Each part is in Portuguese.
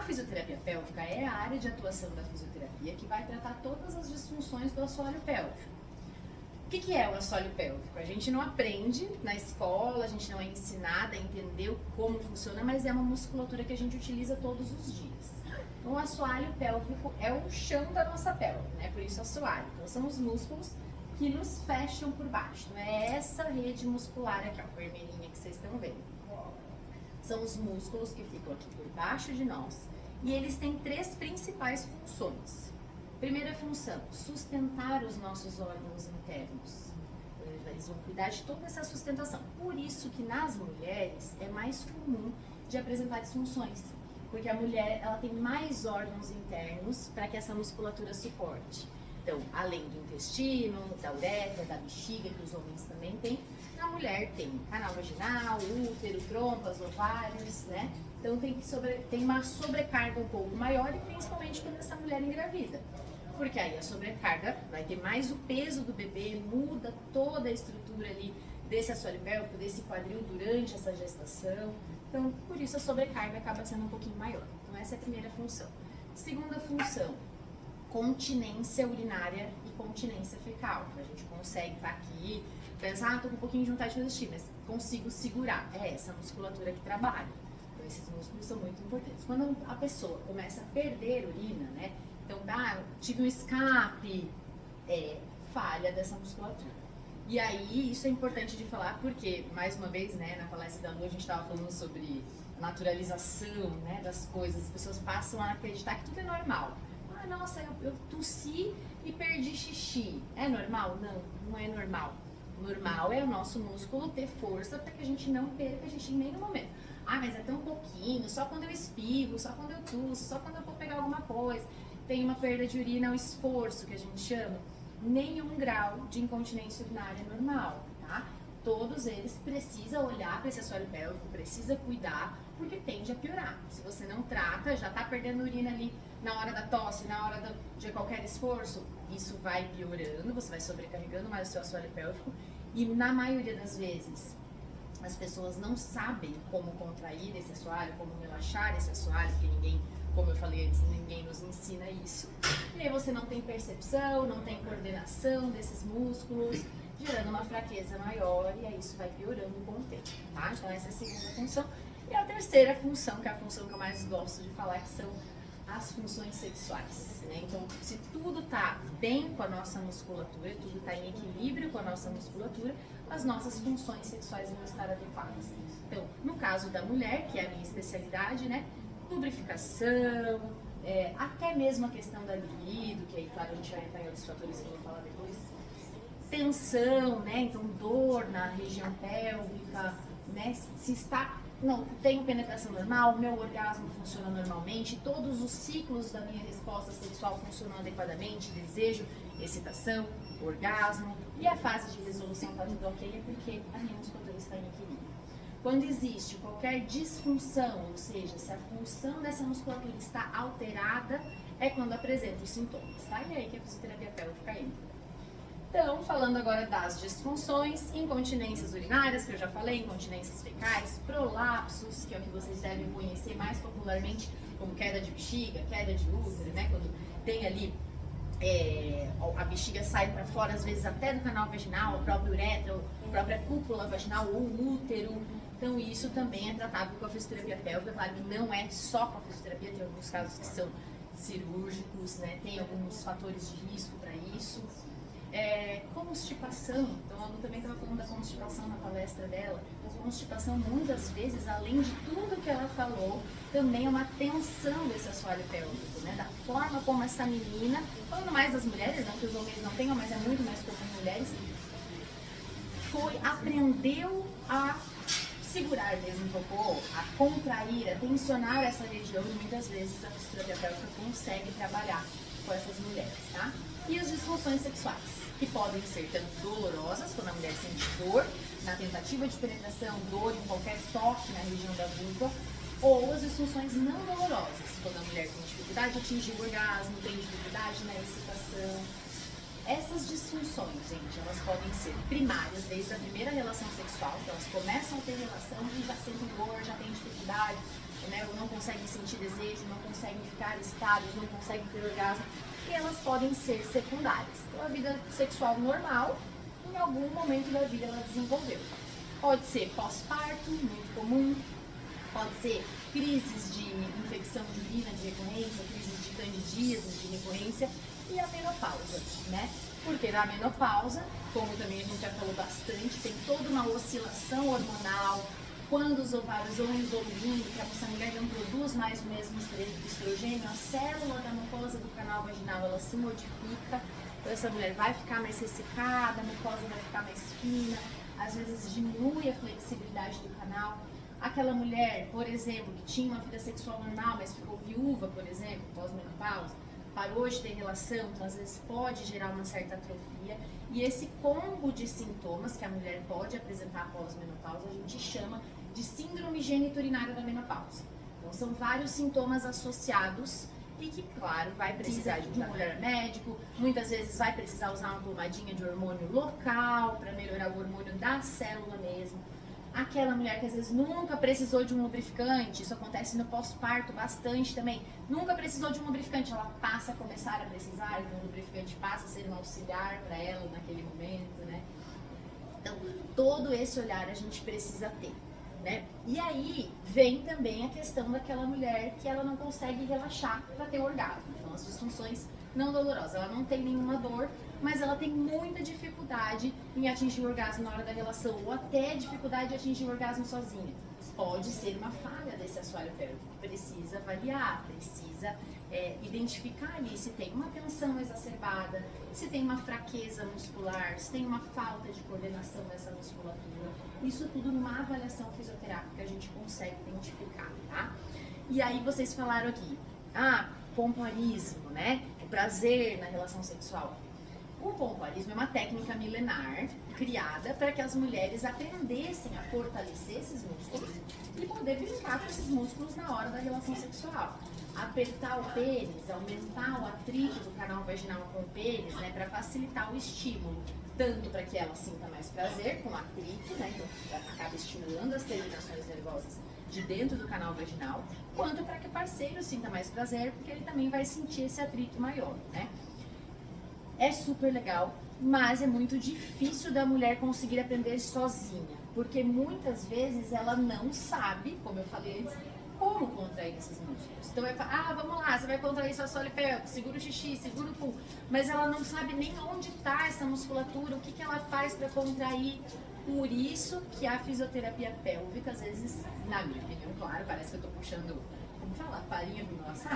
fisioterapia pélvica é a área de atuação da fisioterapia que vai tratar todas as disfunções do assoalho pélvico. O que é o assoalho pélvico? A gente não aprende na escola, a gente não é ensinada a entender como funciona, mas é uma musculatura que a gente utiliza todos os dias. Então, o assoalho pélvico é o chão da nossa pelve, né? Por isso assoalho. Então, são os músculos que nos fecham por baixo. Então, é essa rede muscular aqui, ó, vermelhinha que vocês estão vendo. São os músculos que ficam aqui por baixo de nós e eles têm três principais funções. Primeira função, sustentar os nossos órgãos internos. Eles vão cuidar de toda essa sustentação. Por isso que nas mulheres é mais comum de apresentar disfunções. Porque a mulher ela tem mais órgãos internos para que essa musculatura suporte. Então, além do intestino, da uretra, da bexiga, que os homens também têm, a mulher tem canal vaginal, útero, trompas, ovários, né? Então tem uma sobrecarga um pouco maior e principalmente quando essa mulher engravida. Porque aí a sobrecarga vai ter mais o peso do bebê, muda toda a estrutura ali desse assoalho pélvico, desse quadril durante essa gestação. Então, por isso a sobrecarga acaba sendo um pouquinho maior. Então, essa é a primeira função. Segunda função, continência urinária e continência fecal. A gente consegue estar aqui, pensar, tô com um pouquinho de vontade de fazer xixi, mas consigo segurar. É essa musculatura que trabalha. Então, esses músculos são muito importantes. Quando a pessoa começa a perder urina, né? Então, tive um escape, falha dessa musculatura. E aí, isso é importante de falar porque, mais uma vez, né, na palestra da Lu, a gente estava falando sobre naturalização, né, das coisas. As pessoas passam a acreditar que tudo é normal. Ah, nossa, eu tossi e perdi xixi. É normal? Não, não é normal. Normal é o nosso músculo ter força para que a gente não perca xixi em nenhum momento. Ah, mas é tão pouquinho, só quando eu espirro, só quando eu tusso, só quando eu vou pegar alguma coisa. Tem uma perda de urina, um esforço que a gente chama. Nenhum grau de incontinência urinária é normal, tá? Todos eles precisam olhar para esse assoalho pélvico, precisa cuidar, porque tende a piorar. Se você não trata, já tá perdendo urina ali na hora da tosse, na hora de qualquer esforço, isso vai piorando, você vai sobrecarregando mais o seu assoalho pélvico e na maioria das vezes as pessoas não sabem como contrair esse assoalho, como relaxar esse assoalho, porque ninguém, como eu falei antes, ninguém nos ensina isso. E aí você não tem percepção, não tem coordenação desses músculos, gerando uma fraqueza maior e aí isso vai piorando com o tempo, tá? Então essa é a segunda função. E a terceira função, que é a função que eu mais gosto de falar, que são as funções sexuais, né? Então, se tudo tá bem com a nossa musculatura, tudo tá em equilíbrio com a nossa musculatura, as nossas funções sexuais vão estar adequadas. Então, no caso da mulher, que é a minha especialidade, né? Lubrificação, até mesmo a questão da libido, que aí, claro, a gente vai entrar em outros fatores que eu vou falar depois. Tensão, né? Então, dor na região pélvica, né? Se está... Não, tenho penetração normal, meu orgasmo funciona normalmente, todos os ciclos da minha resposta sexual funcionam adequadamente, desejo, excitação, orgasmo, e a fase de resolução está tudo ok, é porque a minha musculatura está em equilíbrio. Quando existe qualquer disfunção, ou seja, se a função dessa musculatura está alterada, é quando apresenta os sintomas, tá? E aí que a fisioterapia pélvica entra. Então, falando agora das disfunções, incontinências urinárias, que eu já falei, incontinências fecais, prolapsos, que é o que vocês devem conhecer mais popularmente como queda de bexiga, queda de útero, né? Quando tem ali, a bexiga sai para fora, às vezes até do canal vaginal, a própria uretra, a própria cúpula vaginal ou útero. Então, isso também é tratável com a fisioterapia pélvica. Claro que não é só com a fisioterapia, tem alguns casos que são cirúrgicos, né? Tem alguns fatores de risco para isso. Constipação, então a Lu também estava falando da constipação na palestra dela. A constipação, muitas vezes, além de tudo que ela falou, também é uma tensão desse assoalho pélvico, né? Da forma como essa menina, falando mais das mulheres, não que os homens não tenham, mas é muito mais comum em mulheres, aprendeu a segurar mesmo o cocô, a contrair, a tensionar essa região, e muitas vezes a fisioterapia pélvica consegue trabalhar com essas mulheres, tá? E as disfunções sexuais, que podem ser tanto dolorosas, quando a mulher sente dor na tentativa de penetração, dor em qualquer toque na região da vulva, ou as disfunções não dolorosas, quando a mulher tem dificuldade de atingir o orgasmo, tem dificuldade na excitação. Essas disfunções, gente, elas podem ser primárias, desde a primeira relação sexual, que elas começam a ter relação e já sentem dor, já têm dificuldade, né, ou não conseguem sentir desejo, não conseguem ficar excitadas, não conseguem ter orgasmo, e elas podem ser secundárias. Então, a vida sexual normal, em algum momento da vida ela desenvolveu. Pode ser pós-parto, muito comum, pode ser crises de infecção de urina de recorrência, crises de candidíase de recorrência e a menopausa, né? Porque na menopausa, como também a gente já falou bastante, tem toda uma oscilação hormonal, quando os ovários vão evoluindo, que essa mulher não produz mais o mesmo estrogênio, a célula da mucosa do canal vaginal ela se modifica, então essa mulher vai ficar mais ressecada, a mucosa vai ficar mais fina, às vezes diminui a flexibilidade do canal. Aquela mulher, por exemplo, que tinha uma vida sexual normal, mas ficou viúva, por exemplo, pós-menopausa, parou de ter relação, então às vezes pode gerar uma certa atrofia. E esse combo de sintomas que a mulher pode apresentar após menopausa, a gente chama de síndrome geniturinária da menopausa. Então são vários sintomas associados e que, claro, vai precisar de um olhar médico, muitas vezes vai precisar usar uma pomadinha de hormônio local para melhorar o hormônio da célula mesmo. Aquela mulher que às vezes nunca precisou de um lubrificante, isso acontece no pós-parto bastante também, nunca precisou de um lubrificante, ela passa a começar a precisar, então o lubrificante passa a ser um auxiliar para ela naquele momento, né? Então, todo esse olhar a gente precisa ter, né? E aí vem também a questão daquela mulher que ela não consegue relaxar para ter orgasmo, então as disfunções não dolorosas, ela não tem nenhuma dor, mas ela tem muita dificuldade em atingir o orgasmo na hora da relação, ou até dificuldade de atingir o orgasmo sozinha. Pode ser uma falha desse assoalho pélvico, precisa avaliar, precisa identificar ali se tem uma tensão exacerbada, se tem uma fraqueza muscular, se tem uma falta de coordenação dessa musculatura. Isso tudo numa avaliação fisioterápica a gente consegue identificar, tá? E aí vocês falaram aqui, pompoarismo, né? O prazer na relação sexual. O pompoarismo é uma técnica milenar criada para que as mulheres aprendessem a fortalecer esses músculos e poder brincar com esses músculos na hora da relação sexual. Apertar o pênis, aumentar o atrito do canal vaginal com o pênis, né, para facilitar o estímulo, tanto para que ela sinta mais prazer com o atrito, né, então acaba estimulando as terminações nervosas de dentro do canal vaginal, quanto para que o parceiro sinta mais prazer, porque ele também vai sentir esse atrito maior, né? É super legal, mas é muito difícil da mulher conseguir aprender sozinha, porque muitas vezes ela não sabe, como eu falei antes, como contrair esses músculos. Então vai falar, vamos lá, você vai contrair seu assoalho pélvico, segura o xixi, segura o pum, mas ela não sabe nem onde está essa musculatura, o que ela faz para contrair. Por isso que a fisioterapia pélvica, às vezes, na minha opinião, claro, parece que eu tô puxando, como falar, farinha do meu assado?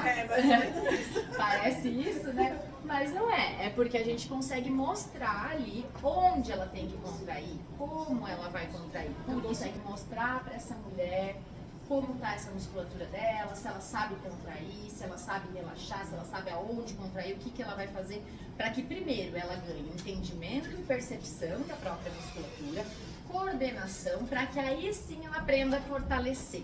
Parece isso, né? Mas não é. É porque a gente consegue mostrar ali onde ela tem que contrair, como ela vai contrair. Então, consegue mostrar para essa mulher como tá essa musculatura dela, se ela sabe contrair, se ela sabe relaxar, se ela sabe aonde contrair, o que ela vai fazer para que primeiro ela ganhe entendimento e percepção da própria musculatura, coordenação, para que aí sim ela aprenda a fortalecer.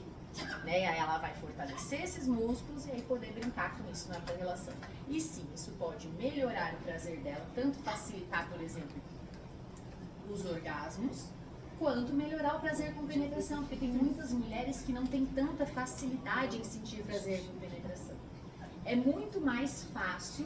Né? Aí ela vai fortalecer esses músculos e aí poder brincar com isso na relação. E sim, isso pode melhorar o prazer dela, tanto facilitar, por exemplo, os orgasmos, quanto melhorar o prazer com penetração, porque tem muitas mulheres que não têm tanta facilidade em sentir prazer com penetração. É muito mais fácil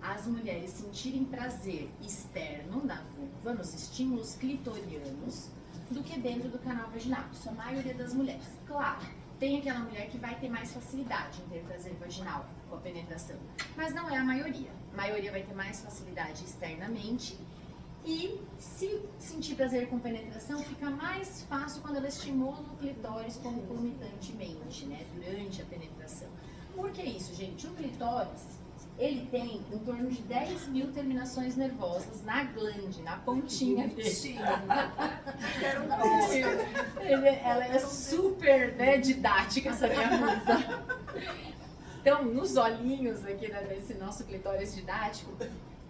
as mulheres sentirem prazer externo na vulva, nos estímulos clitorianos, do que dentro do canal vaginal. Isso a maioria das mulheres. Claro, tem aquela mulher que vai ter mais facilidade em ter prazer vaginal com a penetração, mas não é a maioria. A maioria vai ter mais facilidade externamente. E se sentir prazer com penetração, fica mais fácil quando ela estimula o clitóris concomitantemente, né, durante a penetração. Por que isso, gente? O clitóris, ele tem em torno de 10 mil terminações nervosas na glande, na pontinha dele. Ela é super, né, didática, essa minha musa. Então, nos olhinhos aqui, né, desse nosso clitóris didático,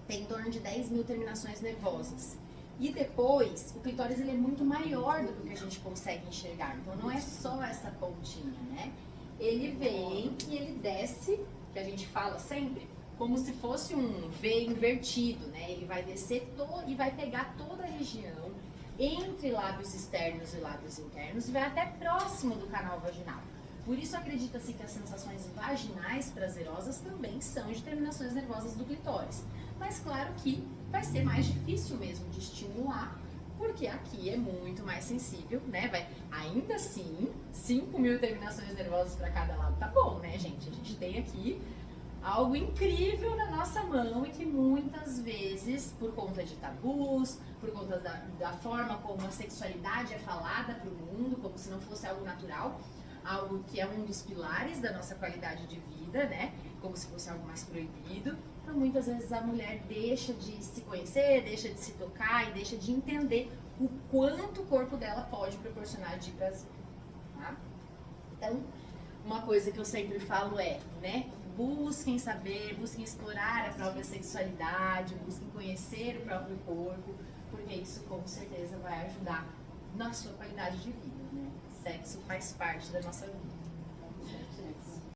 tem em torno de 10 mil terminações nervosas. E depois, o clitóris ele é muito maior do que a gente consegue enxergar. Então, não é só essa pontinha, né? Ele vem e ele desce, que a gente fala sempre, como se fosse um V invertido, né? Ele vai descer e vai pegar toda a região entre lábios externos e lábios internos e vai até próximo do canal vaginal. Por isso acredita-se que as sensações vaginais prazerosas também são de terminações nervosas do clitóris. Mas claro que vai ser mais difícil mesmo de estimular, porque aqui é muito mais sensível, né? Ainda assim, 5.000 terminações nervosas para cada lado tá bom, né, gente? A gente tem aqui algo incrível na nossa mão e que muitas vezes, por conta de tabus, por conta da forma como a sexualidade é falada para o mundo, como se não fosse algo natural, algo que é um dos pilares da nossa qualidade de vida, né? Como se fosse algo mais proibido. Então, muitas vezes a mulher deixa de se conhecer, deixa de se tocar e deixa de entender o quanto o corpo dela pode proporcionar de prazer, tá? Então, uma coisa que eu sempre falo é, né? Busquem saber, busquem explorar a própria sexualidade, busquem conhecer o próprio corpo, porque isso com certeza vai ajudar na sua qualidade de vida, né? Sexo faz parte da nossa vida.